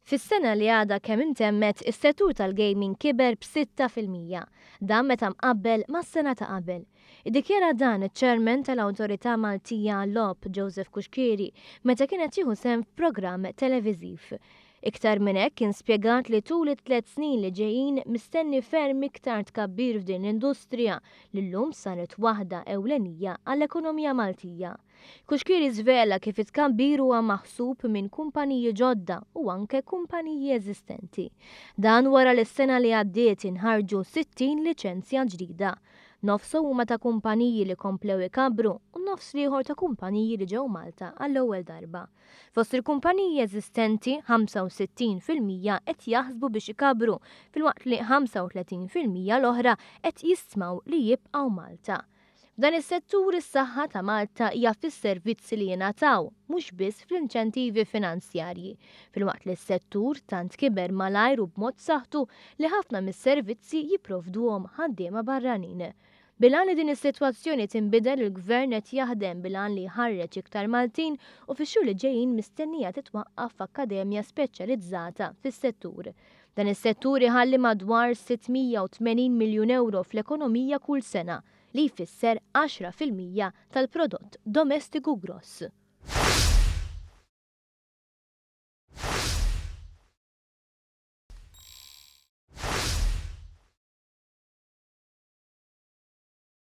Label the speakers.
Speaker 1: Fis-sena li għadha kemm intemmet is-settur tal-gaming kiber b'6%, dan meta mqabbel mas-sena ta' qabel. Iddikjara dan iċ-Chairman tal-Awtorità Maltija għall-Logħob Joseph Kuxkieri meta kienet jieħu sehem f'programm televiżiv. Iktar minn hekk kien spjegat li tul it-3 snin li ġejjin mistenni ferm iktar tkabbir f'din l-industrija li llum saret waħda ewlenija għall-ekonomija Maltija. Kuxkieri żvela kif it-tkabbir huwa maħsub minn kumpaniji ġodda u anke kumpaniji eżistenti. Dan wara li s-sena li għaddiet inħarġu 60 liċenzja ġdida. Nofsu huma ta' kumpaniji li komplew ikabbru u nofs ieħor ta' kumpaniji li ġew Malta għall-ewwel darba. Fost il-kumpaniji eżistenti 65% qed jaħsbu biex ikabbru filwaqt li 35% l-oħra qed jistmaw li jibqgħu Malta. F'dan is-settur is-saħħa ta' Malta hija fis-servizzi li jingħataw, mhux biss fl-inċentivi finanzjarji. Filwaqt li s-settur tant kiber malajr u b'mod saħtu li ħafna mis-servizzi jipprovduhom ħaddiema barranin. Bilan li din is-sitwazzjoni tinbidel il-Gvern qed jaħdem bilan li jħarreġ iktar Maltin u fix-xhur li ġejjin mistennija titwaqqaf akkademja speċjalizzata fis-settur. Dan is-settur iħalli madwar 680 miljun euro fl-ekonomija kull sena li jfisser 10% tal-prodott domestiku gross.